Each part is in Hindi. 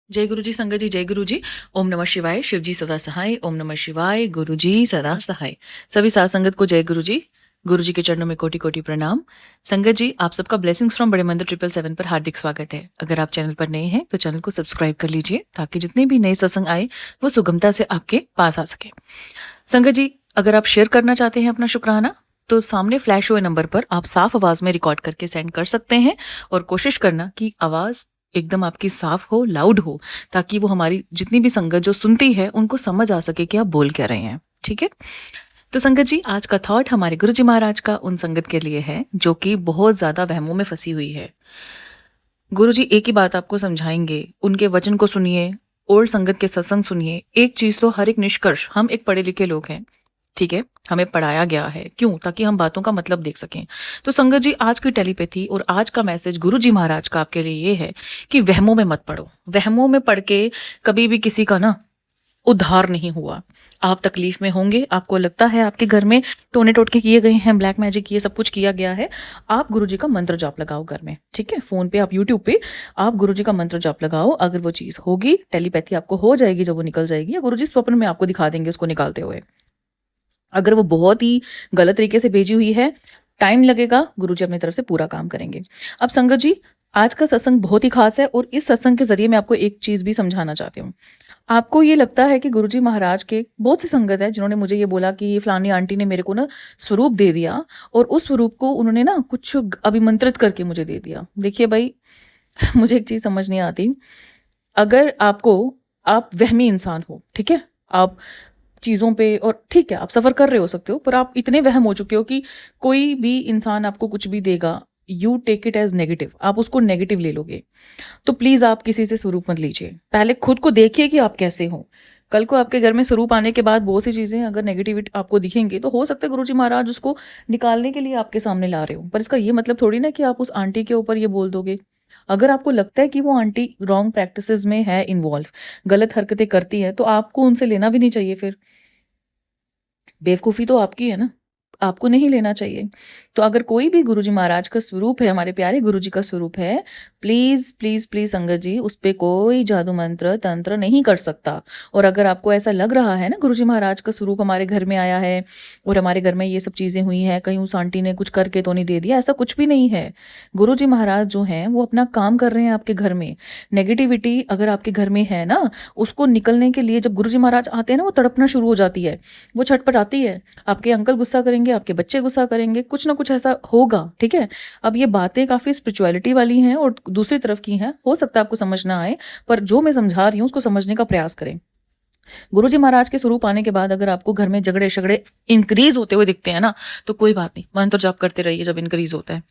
जय गुरु जी संगत जी, जय गुरु जी। ओम नमः शिवाय। शिव जी सदा सहाय। ओम नमः शिवाय। गुरु जी सदा सहाय। सभी साथ संगत को जय गुरु जी। गुरु जी के चरणों में कोटि कोटि प्रणाम। संगत जी, आप सबका ब्लेसिंग्स फ्रॉम बड़े मंदिर 777 पर हार्दिक स्वागत है। अगर आप चैनल पर नए हैं तो चैनल को सब्सक्राइब कर लीजिए ताकि जितने भी नए सत्संग आए वो सुगमता से आपके पास आ सके। संगत जी, अगर आप शेयर करना चाहते हैं अपना शुक्राना तो सामने फ्लैश हुए नंबर पर आप साफ आवाज में रिकॉर्ड करके सेंड कर सकते हैं। और कोशिश करना कि आवाज एकदम आपकी साफ हो, लाउड हो, ताकि वो हमारी जितनी भी संगत जो सुनती है उनको समझ आ सके कि आप बोल क्या रहे हैं। ठीक है। तो संगत जी, आज का थॉट हमारे गुरु जी महाराज का उन संगत के लिए है जो कि बहुत ज्यादा वहमों में फंसी हुई है। गुरु जी एक ही बात आपको समझाएंगे, उनके वचन को सुनिए, ओल्ड संगत के सत्संग सुनिए। एक चीज तो हर एक निष्कर्ष, हम एक पढ़े लिखे लोग हैं, ठीक है, हमें पढ़ाया गया है, क्यों? ताकि हम बातों का मतलब देख सकें। तो संगत जी, आज की टेलीपैथी और आज का मैसेज गुरु जी महाराज का आपके लिए ये है कि वहमों में मत पड़ो। वहमों में पढ़ के कभी भी किसी का ना उद्धार नहीं हुआ। आप तकलीफ में होंगे, आपको लगता है आपके घर में टोने टोटके किए गए हैं, ब्लैक मैजिक ये सब कुछ किया गया है। आप गुरुजी का मंत्र जाप लगाओ घर में, ठीक है, फोन पे, आप यूट्यूब पे आप गुरुजी का मंत्र जाप लगाओ। अगर वो चीज होगी, टेलीपैथी आपको हो जाएगी, जब वो निकल जाएगी, या गुरुजी स्वप्न में आपको दिखा देंगे उसको निकालते हुए। अगर वो बहुत ही गलत तरीके से भेजी हुई है, टाइम लगेगा, गुरुजी अपनी तरफ से पूरा काम करेंगे। अब संगत जी, आज का सत्संग बहुत ही खास है और इस सत्संग के जरिए मैं आपको एक चीज भी समझाना चाहती हूँ। आपको ये लगता है कि गुरुजी महाराज के बहुत सी संगत है जिन्होंने मुझे ये बोला कि ये फलानी आंटी ने मेरे को ना स्वरूप दे दिया और उस स्वरूप को उन्होंने ना कुछ अभिमंत्रित करके मुझे दे दिया। देखिए भाई, मुझे एक चीज समझ नहीं आती। अगर आपको, आप वहमी इंसान हो, ठीक है, आप चीज़ों पे, और ठीक है आप सफ़र कर रहे हो सकते हो, पर आप इतने वहम हो चुके हो कि कोई भी इंसान आपको कुछ भी देगा, you take it as negative, आप उसको नेगेटिव ले लोगे। तो प्लीज़ आप किसी से स्वरूप मत लीजिए, पहले खुद को देखिए कि आप कैसे हो। कल को आपके घर में स्वरूप आने के बाद बहुत सी चीज़ें अगर नेगेटिविटी आपको दिखेंगी तो हो सकता है गुरुजी महाराज उसको निकालने के लिए आपके सामने ला रहे हो, पर इसका ये मतलब थोड़ी ना कि आप उस आंटी के ऊपर ये बोल दोगे। अगर आपको लगता है कि वो आंटी रॉन्ग प्रैक्टिसेस में है इन्वॉल्व, गलत हरकतें करती है, तो आपको उनसे लेना भी नहीं चाहिए। फिर बेवकूफ़ी तो आपकी है ना, आपको नहीं लेना चाहिए। तो अगर कोई भी गुरुजी महाराज का स्वरूप है, हमारे प्यारे गुरुजी का स्वरूप है, प्लीज़ प्लीज़ प्लीज़ संगत जी, उस पे कोई जादू मंत्र तंत्र नहीं कर सकता। और अगर आपको ऐसा लग रहा है ना गुरुजी महाराज का स्वरूप हमारे घर में आया है और हमारे घर में ये सब चीज़ें हुई हैं, कहीं उस आंटी ने कुछ करके तो नहीं दे दिया, ऐसा कुछ भी नहीं है। गुरुजी महाराज जो हैं वो अपना काम कर रहे हैं आपके घर में। नेगेटिविटी अगर आपके घर में है ना, उसको निकलने के लिए जब गुरुजी महाराज आते हैं ना, वो तड़पना शुरू हो जाती है, वो छटपटाती है। आपके अंकल गुस्सा करेंगे, आपके बच्चे गुस्सा करेंगे, कुछ ना कुछ ऐसा होगा, ठीक है। अब ये बातें काफ़ी स्पिरिचुअलिटी वाली हैं और दूसरी तरफ की हैं, हो सकता है आपको समझ ना आए, पर जो मैं समझा रही हूँ उसको समझने का प्रयास करें। गुरुजी महाराज के स्वरूप आने के बाद अगर आपको घर में झगड़े शगड़े इंक्रीज होते हुए दिखते हैं ना, तो कोई बात नहीं, मंत्र जाप करते रहिए। जब इंक्रीज होता है,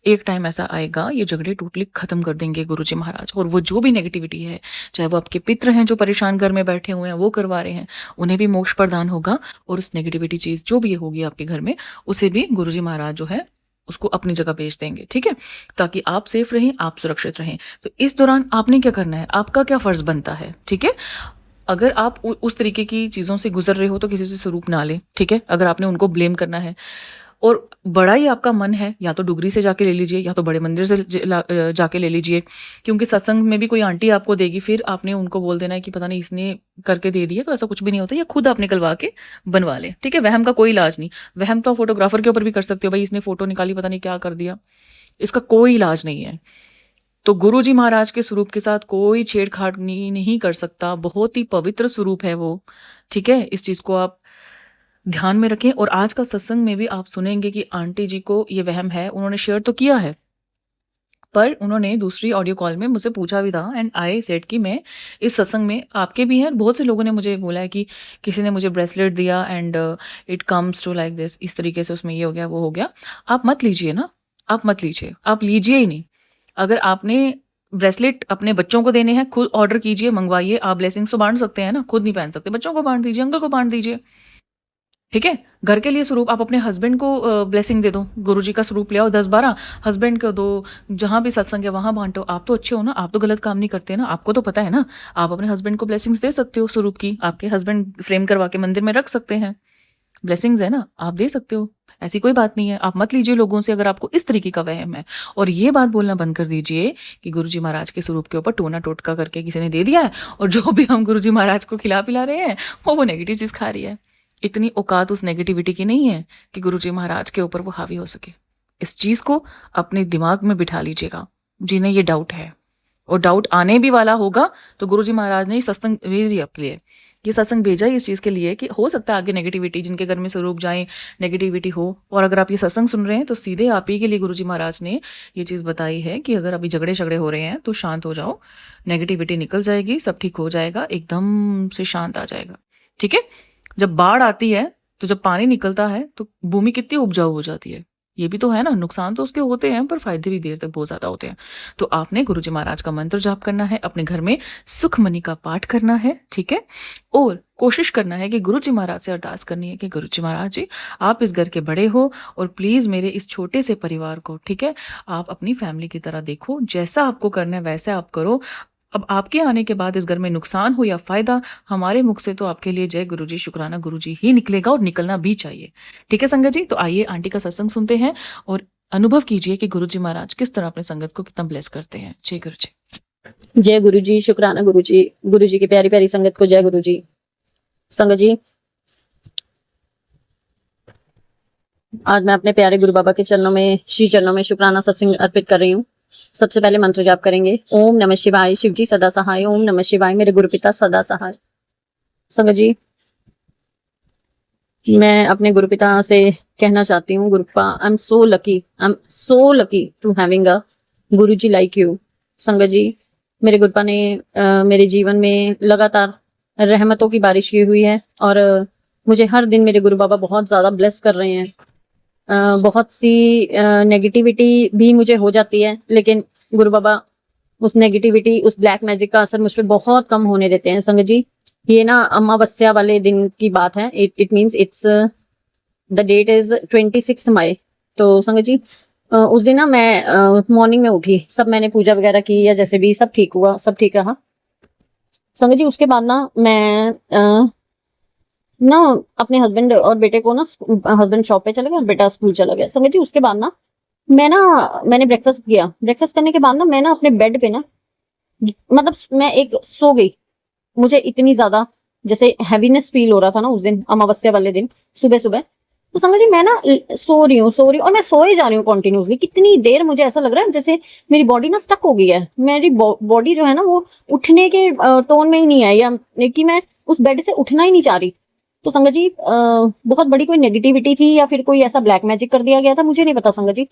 एक टाइम ऐसा आएगा ये झगड़े टोटली खत्म कर देंगे गुरुजी महाराज। और वो जो भी नेगेटिविटी है, चाहे वो आपके पित्र हैं जो परेशान घर में बैठे हुए हैं वो करवा रहे हैं, उन्हें भी मोक्ष प्रदान होगा। और उस नेगेटिविटी चीज जो भी होगी आपके घर में, उसे भी गुरुजी महाराज जो है उसको अपनी जगह भेज देंगे, ठीक है, ताकि आप सेफ रहें, आप सुरक्षित रहें। तो इस दौरान आपने क्या करना है, आपका क्या फर्ज बनता है, ठीक है। अगर आप उस तरीके की चीजों से गुजर रहे हो तो किसी से स्वरूप ना लें, ठीक है। अगर आपने उनको ब्लेम करना है और बड़ा ही आपका मन है, या तो डुगरी से जाके ले लीजिए या तो बड़े मंदिर से जाके ले लीजिए, क्योंकि सत्संग में भी कोई आंटी आपको देगी, फिर आपने उनको बोल देना है कि पता नहीं इसने करके दे दिया, तो ऐसा कुछ भी नहीं होता। या खुद आप निकलवा के बनवा लें, ठीक है। वहम का कोई इलाज नहीं। वहम तो फोटोग्राफर के ऊपर भी कर सकते हो, भाई इसने फोटो निकाली पता नहीं क्या कर दिया, इसका कोई इलाज नहीं है। तो गुरु जी महाराज के स्वरूप के साथ कोई छेड़खाड़ नहीं कर सकता, बहुत ही पवित्र स्वरूप है वो, ठीक है। इस चीज को आप ध्यान में रखें। और आज का सत्संग में भी आप सुनेंगे कि आंटी जी को ये वहम है, उन्होंने शेयर तो किया है, पर उन्होंने दूसरी ऑडियो कॉल में मुझसे पूछा भी था, एंड आई सेड कि मैं इस सत्संग में, आपके भी हैं, बहुत से लोगों ने मुझे बोला है कि किसी ने मुझे ब्रेसलेट दिया and it comes to like this, इस तरीके से उसमें ये हो गया वो हो गया। आप मत लीजिए ना, आप मत लीजिए, आप लीजिए ही नहीं। अगर आपने ब्रेसलेट अपने बच्चों को देने हैं, खुद ऑर्डर कीजिए, मंगवाइए। आप ब्लेसिंग्स तो बांट सकते हैं ना, खुद नहीं पहन सकते, बच्चों को बांट दीजिए, अंकल को बांट दीजिए, ठीक है। घर के लिए स्वरूप आप अपने हस्बैंड को ब्लेसिंग दे दो, गुरुजी का स्वरूप ले आओ 10-12, हस्बैंड को दो, जहां भी सत्संग है वहां बांटो। आप तो अच्छे हो ना, आप तो गलत काम नहीं करते ना, आपको तो पता है ना। आप अपने हस्बैंड को ब्लेसिंग्स दे सकते हो स्वरूप की, आपके हस्बैंड फ्रेम करवा के मंदिर में रख सकते हैं, ब्लेसिंग्स है ना, आप दे सकते हो। ऐसी कोई बात नहीं है। आप मत लीजिए लोगों से अगर आपको इस तरीके का वहम है। और ये बात बोलना बंद कर दीजिए कि गुरुजी महाराज के स्वरूप के ऊपर टोना टोटका करके किसी ने दे दिया है और जो भी हम गुरुजी महाराज को खिला पिला रहे हैं वो नेगेटिव चीज़ खा रही है। इतनी औकात उस नेगेटिविटी की नहीं है कि गुरुजी महाराज के ऊपर वो हावी हो सके। इस चीज़ को अपने दिमाग में बिठा लीजिएगा जिन्हें ये डाउट है, और डाउट आने भी वाला होगा तो गुरुजी महाराज ने ये सत्संग भेजी आपके लिए। ये सत्संग भेजा इस चीज़ के लिए कि हो सकता है आगे नेगेटिविटी जिनके घर में स्वरूप जाए नेगेटिविटी हो। और अगर आप ये सत्संग सुन रहे हैं तो सीधे आप ही के लिए गुरुजी महाराज ने ये चीज़ बताई है कि अगर अभी झगड़े झगड़े हो रहे हैं तो शांत हो जाओ, नेगेटिविटी निकल जाएगी, सब ठीक हो जाएगा, एकदम से शांत आ जाएगा। ठीक है। जब बाढ़ आती है तो जब पानी निकलता है तो भूमि कितनी उपजाऊ हो जाती है। ये भी तो है ना, नुकसान तो उसके होते हैं पर फायदे भी देर तक बहुत ज्यादा होते हैं। तो आपने गुरुजी महाराज का मंत्र जाप करना है, अपने घर में सुखमनी का पाठ करना है। ठीक है। और कोशिश करना है कि गुरुजी महाराज से अरदास करनी है कि गुरुजी महाराज जी आप इस घर के बड़े हो और प्लीज मेरे इस छोटे से परिवार को, ठीक है, आप अपनी फैमिली की तरह देखो, जैसा आपको करना है वैसे आप करो। अब आपके आने के बाद इस घर में नुकसान हो या फायदा, हमारे मुख से तो आपके लिए जय गुरुजी शुक्राना गुरुजी ही निकलेगा और निकलना भी चाहिए। ठीक है संगत जी। तो आइए आंटी का सत्संग सुनते हैं और अनुभव कीजिए कि गुरुजी महाराज किस तरह अपने संगत को कितना ब्लेस करते हैं। जय गुरु जी। जय गुरुजी शुक्राना गुरुजी। गुरुजी की प्यारी प्यारी संगत को जय गुरुजी। संगत जी, आज मैं अपने प्यारे गुरु बाबा के चरणों में, श्री चरणों में शुक्राना सत्संग अर्पित कर रही हूँ। सबसे पहले मंत्र जाप करेंगे। ओम नमः शिवाय, शिव जी सदा सहाय। ओम नमः शिवाय, मेरे गुरु पिता सदा सहाय। संगत जी, मैं अपने गुरु पिता से कहना चाहती हूँ, गुरुपा I am so lucky to having a Guruji like you. संगत जी, मेरे गुरुपा ने मेरे जीवन में लगातार रहमतों की बारिश की हुई है और मुझे हर दिन मेरे गुरु बाबा बहुत ज्यादा ब्लेस कर रहे हैं। बहुत सी नेगेटिविटी भी मुझे हो जाती है, लेकिन गुरु बाबा उस नेगेटिविटी, उस ब्लैक मैजिक का असर मुझ पर बहुत कम होने देते हैं। संगत जी, ये ना अमावस्या वाले दिन की बात है। It means it's the date is 26 May. तो संगत जी, उस दिन ना मैं मॉर्निंग में उठी, सब मैंने पूजा वगैरह की या जैसे भी, सब ठीक हुआ, सब ठीक रहा। संगत जी, उसके बाद ना मैं ना अपने हस्बैंड और बेटे को ना, हस्बैंड शॉप पे चले गए और बेटा स्कूल चला गया। संगत जी, उसके बाद ना मैंने ब्रेकफास्ट किया। ब्रेकफास्ट करने के बाद ना मैं ना अपने बेड पे ना, मतलब मैं एक सो गई। मुझे इतनी ज्यादा जैसे हैवीनेस फील हो रहा था ना उस दिन, अमावस्या वाले दिन सुबह सुबह। तो समझ मैं ना सो रही हूँ और मैं सोए जा रही हूँ कंटिन्यूसली। कितनी देर मुझे ऐसा लग रहा है जैसे मेरी बॉडी ना स्टक हो गई है। मेरी बॉडी जो है ना वो उठने के टोन में ही नहीं है, या कि मैं उस बेड से उठना ही नहीं चाह रही। तो संगत जी, बहुत बड़ी कोई नेगेटिविटी थी या फिर कोई ऐसा ब्लैक मैजिक कर दिया गया था, मुझे नहीं पता। संगत जी,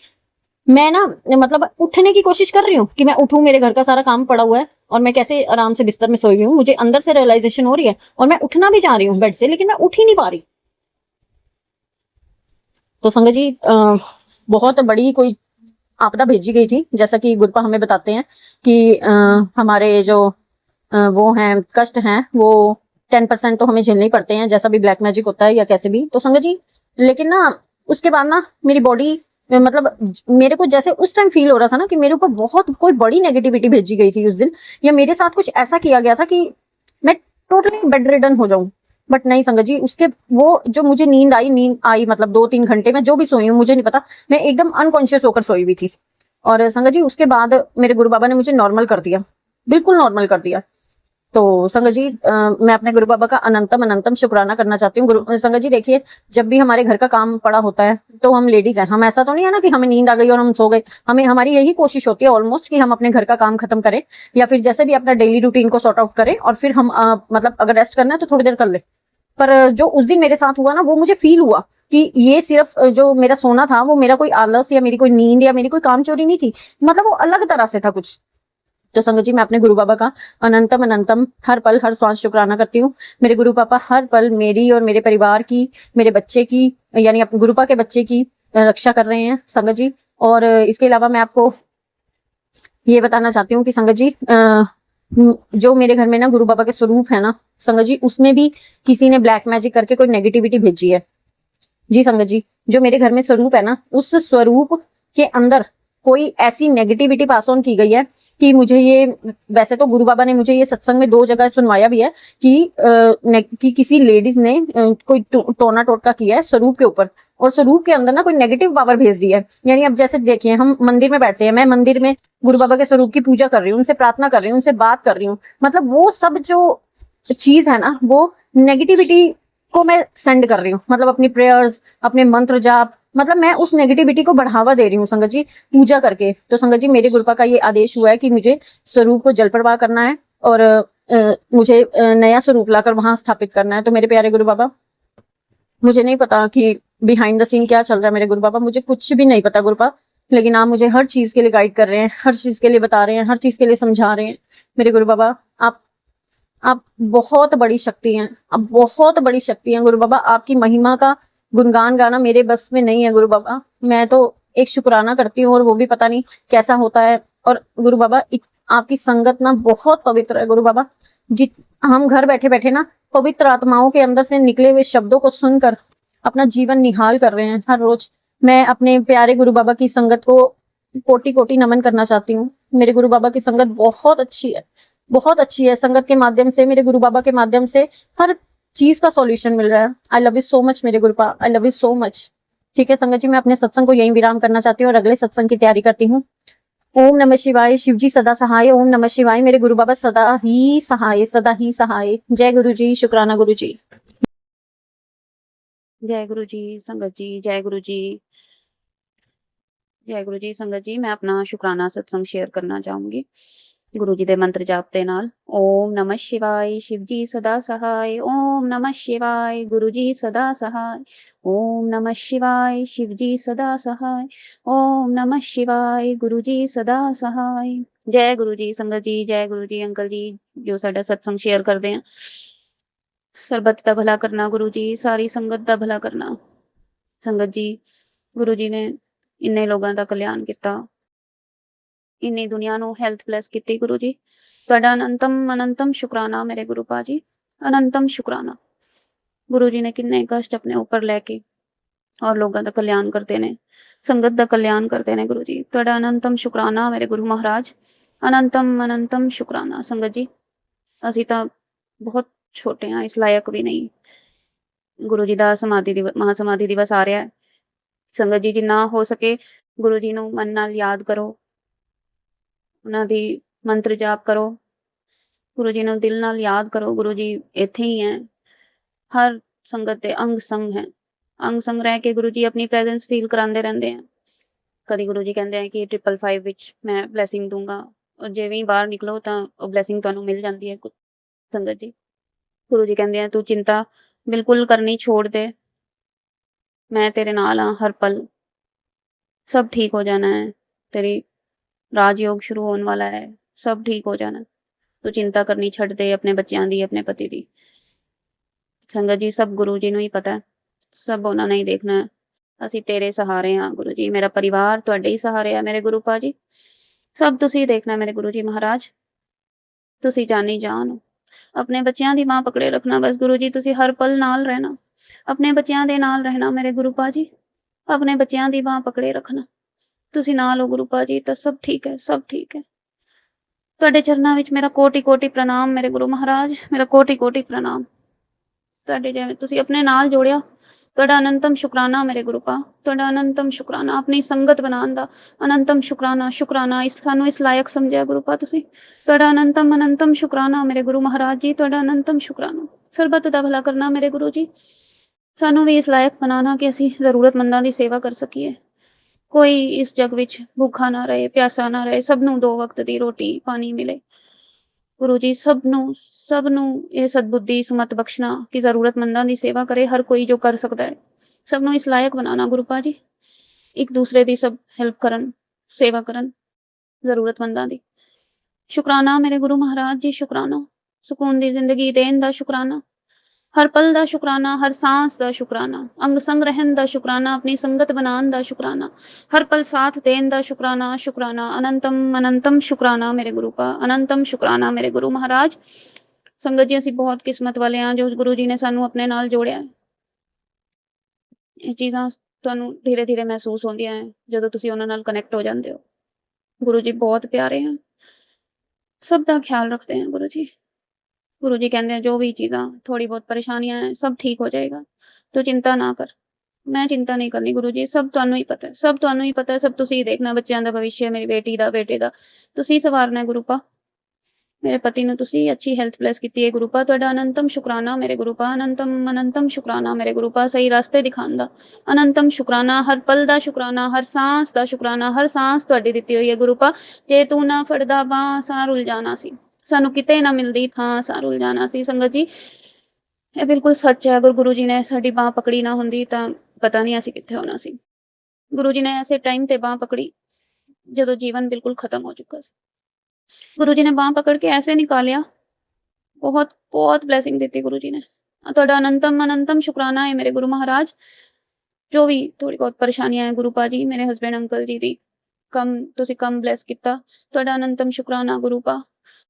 मैं ना मतलब उठने की कोशिश कर रही हूँ कि मैं उठूं, मेरे घर का सारा काम पड़ा हुआ है और मैं कैसे आराम से बिस्तर में सोई हुई हूँ। मुझे अंदर से रियलाइजेशन हो रही है और मैं उठना भी चाह रही हूँ बेड से, लेकिन मैं उठ ही नहीं पा रही। तो संगत जी, बहुत बड़ी कोई आपदा भेजी गई थी। जैसा कि गुरुपा हमें बताते हैं कि हमारे जो वो हैं कष्ट हैं, वो 10% तो हमें झेलने ही पड़ते हैं, जैसा भी ब्लैक मैजिक होता है या कैसे भी। तो संगत जी, लेकिन ना उसके बाद ना मेरी बॉडी, मतलब मेरे को जैसे उस टाइम फील हो रहा था ना कि मेरे ऊपर बहुत कोई बड़ी नेगेटिविटी भेजी गई थी उस दिन, या मेरे साथ कुछ ऐसा किया गया था कि मैं टोटली बेड रिडन हो जाऊं। बट नहीं संगत जी, उसके वो जो मुझे नींद आई मतलब 2-3 घंटे में जो भी सोई हूँ मुझे नहीं पता, मैं एकदम अनकॉन्शियस होकर सोई हुई थी। और संगत जी, उसके बाद मेरे गुरु बाबा ने मुझे नॉर्मल कर दिया, बिल्कुल नॉर्मल कर दिया। तो संगत जी, मैं अपने गुरु बाबा का अनंतम शुक्राना करना चाहती हूँ। संगत जी देखिए, जब भी हमारे घर का काम पड़ा होता है तो हम लेडीज हैं, हम ऐसा तो नहीं है ना कि हमें नींद आ गई और हम सो गए। हमारी यही कोशिश होती है ऑलमोस्ट कि हम अपने घर का काम खत्म करें या फिर जैसे भी अपना डेली रूटीन को सॉर्ट आउट करें और फिर हम मतलब अगर रेस्ट करना है तो थोड़ी देर कर ले। पर जो उस दिन मेरे साथ हुआ ना, वो मुझे फील हुआ कि ये सिर्फ जो मेरा सोना था वो मेरा कोई आलस या मेरी कोई नींद या मेरी कोई काम चोरी नहीं थी, मतलब वो अलग तरह से था कुछ। तो संगत जी, मैं अपने गुरु बाबा का अनंतम हर पल हर श्वास शुक्राना करती हूँ। मेरे गुरु पापा हर पल मेरी और मेरे परिवार की, मेरे बच्चे की, यानी अपने गुरुपा के बच्चे की रक्षा कर रहे हैं संगत जी। और इसके अलावा मैं आपको ये बताना चाहती हूँ कि संगत जी, जो मेरे घर में ना गुरु बाबा के स्वरूप है ना संगत जी, उसमें भी किसी ने ब्लैक मैजिक करके कोई नेगेटिविटी भेजी है। जी संगत जी, जो मेरे घर में स्वरूप है ना, उस स्वरूप के अंदर कोई ऐसी नेगेटिविटी पास ऑन की गई है कि मुझे ये, वैसे तो गुरु बाबा ने मुझे ये सत्संग में 2 जगह सुनवाया भी है कि किसी लेडीज ने कोई टोना टोटका किया है स्वरूप के ऊपर। और स्वरूप के अंदर ना कोई नेगेटिव पावर भेज दी है। यानी अब जैसे देखिए, हम मंदिर में बैठे हैं, मैं मंदिर में गुरु बाबा के स्वरूप की पूजा कर रही हूँ, उनसे प्रार्थना कर रही हूँ, उनसे बात कर रही हूँ, मतलब वो सब जो चीज है ना, वो नेगेटिविटी को मैं सेंड कर रही हूँ, मतलब अपनी प्रेयर्स, अपने मंत्र जाप, मतलब मैं उस नेगेटिविटी को बढ़ावा दे रही हूँ संगत जी, पूजा करके। तो संगत जी, मेरे गुरुपा का ये आदेश हुआ है कि मुझे स्वरूप को जल प्रवाह करना है और मुझे नया स्वरूप लाकर वहां स्थापित करना है। तो मेरे प्यारे गुरु बाबा, मुझे नहीं पता कि बिहाइंड द सीन क्या चल रहा है मेरे गुरु बाबा, मुझे कुछ भी नहीं पता गुरुपा, लेकिन आप मुझे हर चीज के लिए गाइड कर रहे हैं, हर चीज के लिए बता रहे हैं, हर चीज के लिए समझा रहे हैं। मेरे गुरु बाबा, आप बहुत बड़ी शक्ति हैं, आप बहुत बड़ी शक्ति हैं गुरु बाबा। आपकी महिमा का गुणगान गाना मेरे बस में नहीं है गुरु बाबा। मैं तो एक शुक्राना करती हूँ और वो भी पता नहीं कैसा होता है। और गुरु बाबा, आपकी संगत ना बहुत पवित्र है गुरु बाबा। जित हम घर बैठे बैठे ना पवित्र आत्माओं के अंदर से निकले हुए शब्दों को सुनकर अपना जीवन निहाल कर रहे हैं हर रोज। मैं अपने प्यारे गुरु बाबा की संगत को कोटि कोटि नमन करना चाहती हूँ। मेरे गुरु बाबा की संगत बहुत अच्छी है, बहुत अच्छी है। संगत के माध्यम से, मेरे गुरु बाबा के माध्यम से हर चीज का सॉल्यूशन मिल रहा है। I love you so much मेरे गुरुपा, I love you so much. ठीक है संगत जी, मैं अपने सत्संग को यहीं विराम करना चाहती हूँ और अगले सत्संग की तैयारी करती हूँ। ओम नमः शिवाय। शिव जी सदा सहाय। ओम नमः शिवाय। मेरे गुरु बाबा सदा ही सहाय, सदा ही सहाय। जय गुरु जी, शुक्राना गुरु जी। जय गुरु जी, संगत जी, जय गुरु जी, जय गुरु जी। संगत जी, मैं अपना शुकराना सत्संग शेयर करना चाहूंगी गुरु जी दे मंत्र जाप दे नाल। ओम नमः शिवाय। शिव जी सदा सहाय। ओम नमः शिवाय। गुरु जी सदा सहाय। ओम नमः शिवाय। शिव जी सदा सहाय। ओम नमः शिवाय। गुरु जी सदा सहाय। जय गुरु जी। संगत जी, जय गुरु जी। अंकल जी जो साडा सत्संग शेयर करते हैं, सरबत दा भला करना गुरु जी, सारी संगत दा भला करना। संगत जी, गुरु जी ने इन्ने लोगों का कल्याण किया, इन्नी दुनिया नू हैल्थ ब्लैस की गुरु जी। तुहाडा अनंतम अनंतम शुकराना मेरे गुरु पाजी, अनंतम शुकराना। गुरु जी ने किन्ने कष्ट अपने ऊपर लैके और लोगों का कल्याण करते ने, संगत का कल्याण करते ने गुरु जी। तुहाडा अनंतम शुकराना मेरे गुरु महाराज, अनंतम अनंतम शुकराना। संगत जी, असीं तां बहुत छोटे हाँ, इस लायक भी नहीं। गुरु जी का समाधि दिवस, महासमाधि दिवस आ रहा है। संगत जी, जिन्ना हो सके गुरु जी नू मन नाल याद करो, उन्हां दी मंत्र जाप करो, गुरु जी नू दिल नाल याद करो। गुरु जी इत्थे ही हैं, हर संगत दे अंग संग है। अंग संग रह के गुरु जी अपनी प्रेजेंस फील करांदे रहंदे हैं। कदी गुरु जी कहते हैं कि 555 विच मैं ब्लैसिंग दूंगा, और जिवें ही बाहर निकलो तां ਉਹ ब्लैसिंग ਤੁਹਾਨੂੰ मिल जाती है। संगत जी, गुरु जी कहते हैं तू चिंता बिल्कुल करनी छोड़ दे, मैं तेरे नाल हाँ हर पल, सब ठीक हो जाना है। तेरी राजयोग शुरू होने वाला है, सब ठीक हो जाना। तू चिंता करनी छड्ड दे अपने बच्चों दी, अपने पति दी। संगत जी, सब गुरु जी नूं ही पता है, सब उन्हां ने ही देखना है। असीं तेरे सहारे हाँ गुरु जी, मेरा परिवार तुहाडे ही सहारे है मेरे गुरु पाजी। सब तुसीं देखना मेरे गुरु जी महाराज, तुसीं जानी जान हो। अपने बच्चों दी बांह पकड़े रखना बस गुरु जी, तुसीं हर पल नाल रहना, अपने बच्चों दे नाल रहना मेरे गुरु पाजी, अपने बच्चों दी बांह पकड़े रखना। तुसीं नाल हो गुरु पाजी तां सब ठीक है, सब ठीक है। तुहाडे चरनां विच मेरा कोटि कोटि प्रणाम मेरे गुरु महाराज, मेरा कोटि कोटि प्रणाम। तुहाडे जिवें तुसीं अपने नाल जोड़िया, तुहाडा अनंतम शुकराना मेरे गुरु पा, तुहाडा अनंतम शुकराना अपनी संगत बनाउण दा, अनंतम शुकराना। शुकराना इस सानू इस लायक समझिया गुरु पा तुसीं, तुहाडा अनंतम अनंतम शुकराना मेरे गुरु महाराज जी, तुहाडा अनंतम शुकराना। सरबत दा भला करना मेरे गुरु जी, सानू भी इस लायक बनाना कि असीं जरूरतमंदां दी सेवा कर सकीए। कोई इस जग विच भूखा ना रहे, प्यासा ना रहे, सबनू 2 वक्त दी रोटी पानी मिले। गुरु जी सबनू ये सदबुद्धि सुमत बख्शना कि जरूरतमंदां दी सेवा करे हर कोई जो कर सकता है। सबनू इस लायक बनाना गुरु पाजी, एक दूसरे दी सब हेल्प करन, सेवा करन जरूरतमंदां दी। शुकराना मेरे गुरु महाराज जी, शुकराना। सुकून दी जिंदगी देन दा शुकराना, हर पल दा शुकराना, हर सांस दा शुकराना, अंग संग रहन दा शुकराना, अपनी संगत बनान दा शुकराना, हर पल साथ देन दा शुकराना। शुकराना अनंतम अनंतम शुकराना मेरे गुरु का, अनंतम शुकराना मेरे गुरु महाराज। संगत जी, ਅਸੀਂ बहुत किस्मत वाले हाँ जो गुरु जी ने सानू अपने नाल जोड़िया है। ਇਹ ਚੀਜ਼ਾਂ ਤੁਹਾਨੂੰ धीरे धीरे महसूस होंदियां है ਜਦੋਂ ਤੁਸੀਂ ਉਹਨਾਂ ਨਾਲ कनेक्ट हो जाते हो। गुरु जी बहुत प्यारे हैं, सब का ख्याल रखते हैं गुरु जी। गुरु जी कहते हैं जो भी चीज़ां थोड़ी बहुत परेशानियां हैं सब ठीक हो जाएगा, तो चिंता ना कर, ਮੈਂ ਚਿੰਤਾ ਨਹੀਂ ਕਰਨੀ ਗੁਰੂ ਜੀ, ਸਭ ਤੁਹਾਨੂੰ ਹੀ ਪਤਾ ਹੈ, ਸਭ ਤੁਹਾਨੂੰ ਹੀ ਪਤਾ ਹੈ, ਸਭ ਤੁਸੀਂ ਹੀ ਦੇਖਣਾ, ਬੱਚਿਆਂ ਦਾ ਭਵਿੱਖ, ਮੇਰੀ ਬੇਟੀ ਦਾ, ਬੇਟੇ ਦਾ, ਤੁਸੀਂ ਸਵਾਰਨਾ ਹੈ ਗੁਰੂ ਪਾ। ਮੇਰੇ ਪਤੀ ਨੂੰ ਤੁਸੀਂ ਅੱਛੀ ਹੈਲਥ ਬਲੈਸ ਕੀਤੀ ਹੈ ਗੁਰੂ ਪਾ, ਤੁਹਾਡਾ ਅਨੰਤਮ ਸ਼ੁਕਰਾਨਾ ਮੇਰੇ ਗੁਰੂ ਪਾ, ਅਨੰਤਮ ਅਨੰਤਮ ਸ਼ੁਕਰਾਨਾ ਮੇਰੇ ਗੁਰੂ ਪਾ, ਸਹੀ ਰਸਤੇ ਦਿਖਾਉਣ ਦਾ ਅਨੰਤਮ ਸ਼ੁਕਰਾਨਾ, ਹਰ ਪਲ ਦਾ ਸ਼ੁਕਰਾਨਾ, ਹਰ ਸਾਂਸ ਦਾ ਸ਼ੁਕਰਾਨਾ, ਹਰ ਸਾਂਸ ਤੁਹਾਡੀ ਦਿੱਤੀ ਹੋਈ ਹੈ ਗੁਰੂ ਪਾ। ਜੇ ਤੂੰ ਨਾ ਫੜਦਾ ਬਾਂਹ ਸਾਹ ਰੁਲ ਜਾਣਾ ਸੀ, ਸਾਨੂੰ ਕਿਤੇ ਨਾ ਮਿਲਦੀ ਥਾਂ ਸਾਹ ਰੁਲ ਜਾਣਾ ਸੀ। ਸੰਗਤ ਜੀ ਇਹ ਬਿਲਕੁਲ ਸੱਚ ਹੈ, ਅਗਰ ਗੁਰੂ ਜੀ ਨੇ ਸਾਡੀ ਬਾਂਹ ਪਕੜੀ ਨਾ ਹੁੰਦੀ ਤਾਂ ਪਤਾ ਨਹੀਂ ਅਸੀਂ ਕਿੱਥੇ ਹੋਣਾ ਸੀ। ਗੁਰੂ ਜੀ ਨੇ ਐਸੇ ਟਾਈਮ ਤੇ ਬਾਂਹ ਪਕੜੀ ਜਦੋਂ ਜੀਵਨ ਬਿਲਕੁਲ ਖਤਮ ਹੋ ਚੁੱਕਾ ਸੀ। ਗੁਰੂ ਜੀ ਨੇ ਬਾਂਹ ਪਕੜ ਕੇ ਐਸੇ ਨਿਕਾਲਿਆ, ਬਹੁਤ ਬਹੁਤ ਬਲੇਸਿੰਗ ਦਿੱਤੀ ਗੁਰੂ ਜੀ ਨੇ। ਤੁਹਾਡਾ ਅਨੰਤਮ ਅਨੰਤਮ ਸ਼ੁਕਰਾਨਾ ਹੈ ਮੇਰੇ ਗੁਰੂ ਮਹਾਰਾਜ। ਜੋ ਵੀ ਥੋੜੀ ਬਹੁਤ ਪਰੇਸ਼ਾਨੀਆਂ ਹੈ ਗੁਰੂ ਪਾ ਜੀ, ਮੇਰੇ ਹਸਬੈਂਡ ਅੰਕਲ ਜੀ ਦੀ ਤੁਸੀਂ ਕੰਮ ਬਲੈਸ ਕੀਤਾ, ਤੁਹਾਡਾ ਅਨੰਤਮ ਸ਼ੁਕਰਾਨਾ ਗੁਰੂ ਪਾ।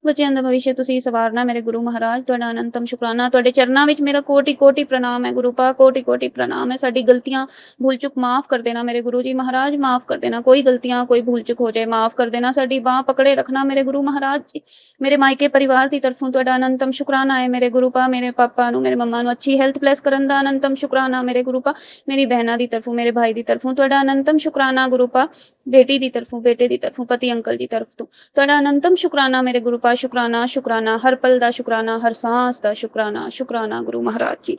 ਬੱਚਿਆਂ ਦਾ ਭਵਿੱਖ ਤੁਸੀਂ ਸਵਾਰਨਾ ਮੇਰੇ ਗੁਰੂ ਮਹਾਰਾਜ, ਤੁਹਾਡਾ ਅਨੰਤਮ ਸ਼ੁਕਰਾਨਾ। ਤੁਹਾਡੇ ਚਰਨਾਂ ਵਿੱਚ ਮੇਰਾ ਕੋਟि ਕੋਟि ਪ੍ਰਣਾਮ ਹੈ ਗੁਰੂ ਪਾ, ਕੋਟि ਕੋਟि ਪ੍ਰਣਾਮ ਹੈ। ਸਾਡੀ ਗਲਤੀਆਂ ਭੁੱਲ ਚੁੱਕ ਮਾਫ ਕਰ ਦੇਣਾ ਮੇਰੇ ਗੁਰੂ ਜੀ ਮਹਾਰਾਜ, ਮਾਫ ਕਰ ਦੇਣਾ। ਕੋਈ ਗਲਤੀਆਂ ਕੋਈ ਭੁੱਲ ਚੁੱਕ ਹੋ ਜਾਏ ਮਾਫ ਕਰ ਦੇਣਾ। ਸਾਡੀ ਬਾਂਹ ਪਕੜੇ ਰੱਖਣਾ ਮੇਰੇ ਗੁਰੂ ਮਹਾਰਾਜ ਜੀ। ਮੇਰੇ ਮਾਇਕੇ ਪਰਿਵਾਰ ਦੀ ਤਰਫੋਂ ਤੁਹਾਡਾ ਅਨੰਤਮ ਸ਼ੁਕਰਾਨਾ ਹੈ ਮੇਰੇ ਗੁਰੂ ਪਾ। ਮੇਰੇ ਪਾਪਾ ਨੂੰ, ਮੇਰੇ ਮੰਮਾ ਨੂੰ ਅੱਛੀ ਹੈਲਥ ਬਲੈਸ ਕਰਨ ਦਾ ਅਨੰਤਮ ਸ਼ੁਕਰਾਨਾ ਮੇਰੇ ਗੁਰੂ ਪਾ। ਮੇਰੀ ਬਹਿਨਾਂ ਦੀ ਤਰਫੋਂ, ਮੇਰੇ ਭਾਈ ਦੀ ਤਰਫੋਂ ਤੁਹਾਡਾ ਅਨੰਤਮ ਸ਼ੁਕਰਾਨਾ ਗੁਰੂ ਪਾ। ਬੇਟੀ ਦੀ ਤਰਫੋਂ, ਬੇਟੇ ਦੀ ਤਰਫੋਂ, ਪਤੀ ਅੰਕਲ ਦੀ ਤਰਫ ਤੋਂ ਤੁਹਾਡਾ ਅਨੰਤਮ ਸ਼ੁਕਰਾਨਾ ਮੇਰੇ ਗੁਰੂ ਪਾ। ਸ਼ੁਕਰਾਨਾ ਸ਼ੁਕਰਾਨਾ, ਹਰ ਪਲ ਦਾ ਸ਼ੁਕਰਾਨਾ, ਹਰ ਸਾਂਸ ਦਾ ਸ਼ੁਕਰਾਨਾ, ਸ਼ੁਕਰਾਨਾ ਗੁਰੂ ਮਹਾਰਾਜ ਜੀ।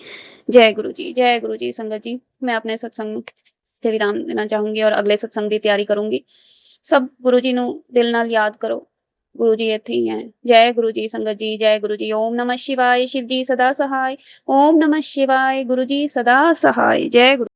ਜੈ ਗੁਰੂ ਜੀ, ਜੈ ਗੁਰੂ ਜੀ। ਸੰਗਤ ਜੀ ਮੈਂ ਆਪਣੇ ਸਤਸੰਗ ਨੂੰ ਤੇ ਵਿਰਾਮ ਦੇਣਾ ਚਾਹੂੰਗੀ ਔਰ ਅਗਲੇ ਸਤਸੰਗ ਦੀ ਤਿਆਰੀ ਕਰੂੰਗੀ। ਸਭ ਗੁਰੂ ਜੀ ਨੂੰ ਦਿਲ ਨਾਲ ਯਾਦ ਕਰੋ, ਗੁਰੂ ਜੀ ਇੱਥੇ ਹੀ ਹੈ। ਜੈ ਗੁਰੂ ਜੀ ਸੰਗਤ ਜੀ, ਜੈ ਗੁਰੂ ਜੀ। ਓਮ ਨਮः शिवाय, शिव जी सदा सहाय। ओम नमः शिवाय, गुरु जी सदा सहाय। जय गुरु।